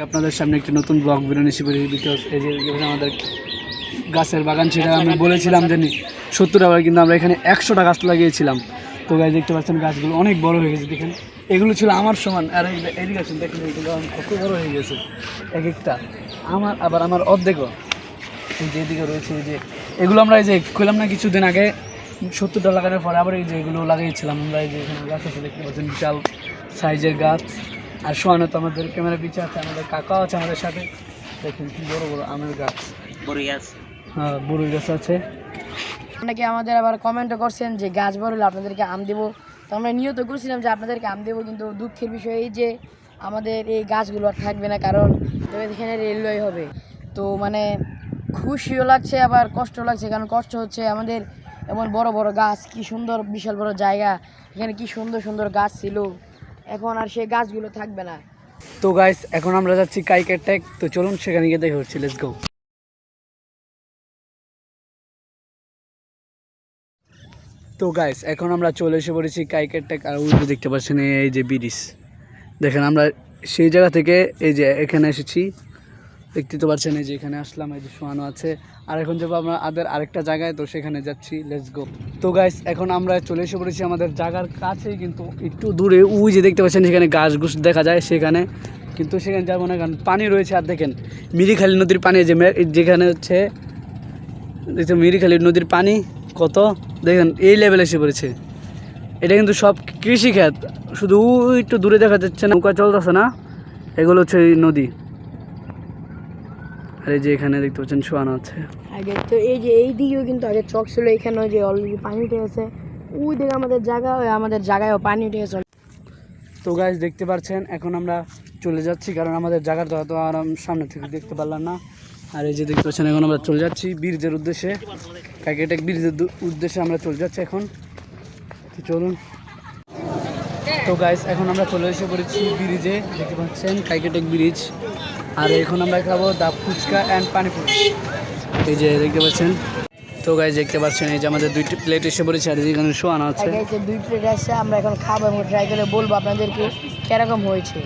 আপনাদের সামনে একটি নতুন ব্লগ ভিডিও নিয়ে পড়ি বিকজ এই যে আমাদের গাছের বাগান ছিল আমি বলেছিলাম যে 70 টাকা কিন্তু আমরা এখানে 100টা গাছ লাগিয়েছিলাম। তো গাছ দেখতে পাচ্ছেন গাছগুলো অনেক বড় হয়ে গেছে। দেখেন এগুলো ছিল আমার সমান আর এদিকে আছেন দেখেন এগুলো কত বড় হয়ে গেছে এক একটা আমার অর্ধেকও এই যে এদিকে রয়েছে। এই যে এগুলো আমরা এই যে কইলাম না কিছুদিন আগে 70টা লাগানোর পরে আবার এই যে এগুলো লাগিয়েছিলাম আমরা। এই যে এখানে গাছ আছে দেখতে পাচ্ছেন বিশাল সাইজের গাছ। আর সোহানো তো আমাদের ক্যামেরা পিছিয়ে আছে, আমাদের কাকাও আছে আমাদের সাথে। দেখুন কি বড় বড় আমের গাছ, বড়ই গাছ। হ্যাঁ বড়ই গাছ আছে। অনেকে আমাদের আবার কমেন্টও করছেন যে গাছ বড় হলে আপনাদেরকে আম দেবো। তো আমরা নিয়ত করছিলাম যে আপনাদেরকে আম দেবো, কিন্তু দুঃখের বিষয় এই যে আমাদের এই গাছগুলো আর থাকবে না, কারণ এখানে রেলওয়ে হবে। তো মানে খুশিও লাগছে আবার কষ্ট লাগছে, কারণ কষ্ট হচ্ছে আমাদের এমন বড় বড় গাছ, কি সুন্দর বিশাল বড় জায়গা, এখানে কি সুন্দর সুন্দর গাছ ছিল, এখন আর সেই গাছগুলো থাকবে না। তো গাইস এখন আমরা যাচ্ছি কাইকের ট্যাগ। তো চলুন সেখানে গিয়ে দেখা হচ্ছে, লেটস গো। তো গাইস এখন আমরা চলে এসে পড়েছি কাইকের ট্যাগ। আর ওই যে দেখতে পাচ্ছেন এই যে ব্রিজ, দেখেন আমরা সেই জায়গা থেকে এই যে এখানে এসেছি, দেখতে তো পাচ্ছেন। এই যে এখানে আসলাম, এই যে শোয়ানো আছে। আর এখন যাবো আমরা আরেকটা জায়গায়, তো সেখানে যাচ্ছি, লেটস গো। তো গাইস এখন আমরা চলে এসে পড়েছি আমাদের জায়গার কাছেই, কিন্তু একটু দূরে ওই যে দেখতে পাচ্ছেন সেখানে গাছ গুছ দেখা যায় সেখানে, কিন্তু সেখানে যাবো না কারণ পানি রয়েছে। আর দেখেন মিরিখালী নদীর পানি, যেখানে হচ্ছে মিরিখালী নদীর পানি কত দেখেন এই লেভেলে এসে পড়েছে। এটা কিন্তু সব কৃষিক্ষেত, শুধু একটু দূরে দেখা যাচ্ছে না, নৌকা চলতেছে না, এগুলো হচ্ছে নদী। আর এই যে এখানে দেখতে পাচ্ছেন শোয়ানো আছে আগে। তো এই যে এই দিকেও কিন্তু আগে চক ছিল, এখানে যে অলরেডি পানি উঠে গেছে, ওই দিকে আমাদের জায়গায়ও পানি উঠে গেছে। তো গাইস দেখতে পাচ্ছেন এখন আমরা চলে যাচ্ছি, কারণ আমাদের জায়গাটা তো আর সামনে থেকে দেখতে পারলাম না। আর এই যে দেখতে পাচ্ছেন এখন আমরা চলে যাচ্ছি ব্রিজের উদ্দেশ্যে, কাইকেটেক ব্রিজের উদ্দেশ্যে আমরা চলে যাচ্ছি এখন। তো চলুন। তো গাইস এখন আমরা চলে এসে পড়েছি ব্রিজে, দেখতে পাচ্ছেন কাইকেটেক ব্রিজ। আর এখন আমরা খাবো দা ফুচকা অ্যান্ড পানিপুরি, এই যে দেখতে পাচ্ছেন। তো গাইস দেখতে পাচ্ছেন এই যে আমাদের 2টি প্লেট এসে পড়েছে, আর এখানে শোয়ানো আছে। 2 প্লেট আসছে, আমরা এখন খাবো এবং ট্রাই করে বলবো আপনাদেরকে কিরকম হয়েছে।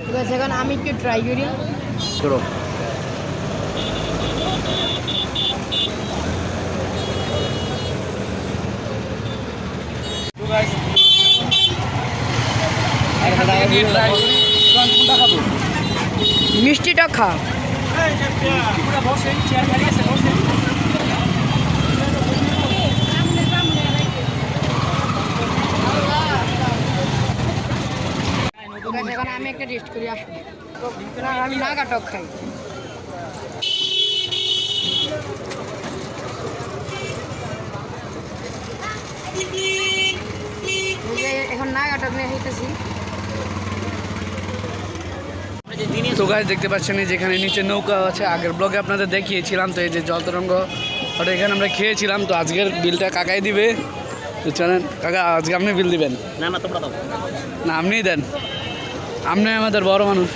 ঠিক আছে, এখন আমি একটু ট্রাই করি। চলো। মিষ্টিটা খা। এখন আমি একটা টেস্ট করি, আসুন। আমি নাগা টক খাই। এখন নাগা টক নিয়ে খাইতেছি। তো গাইস দেখতে পাচ্ছেন যেখানে নিচে নৌকা আছে, আগের ব্লগে আপনাদের দেখিয়েছিলাম। তো এই যে জল তরঙ্গ ওটা এখানে আমরা খেয়েছিলাম। তো আজকের বিলটা কাকাই দিবে। তো চলেন কাকা, আজকে আপনি বিল দিবেন? না না তোমরা দাও না, আপনিই দেন, আপনি আমাদের বড় মানুষ।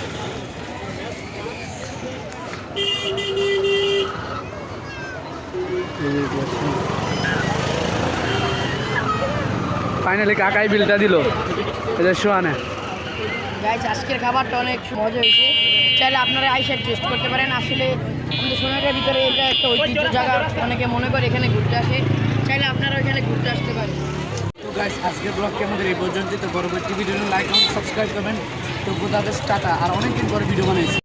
ফাইনালি কাকাই বিলটা দিল, এটা শোয়ানে। গাইস আজকের খাবারটা অনেক মজা হয়েছে, চাইলে আপনারা আইসা টেস্ট করতে পারেন। আসলে আমাদের সোনারগাঁর ভিতরে এটা একটা ঐতিহ্য জায়গা, অনেকে মনে করে এখানে ঘুরতে আসে, চাইলে আপনারা এখানে ঘুরতে আসতে পারেন। তো গাইস আজকের ব্লগটি আমাদের এই পর্যন্ত। তো পরবর্তী ভিডিও লাইক এবং সাবস্ক্রাইব করবেন। তো গোদাবেশ টাটা, আর অনেকদিন পরে ভিডিও বানাইছি।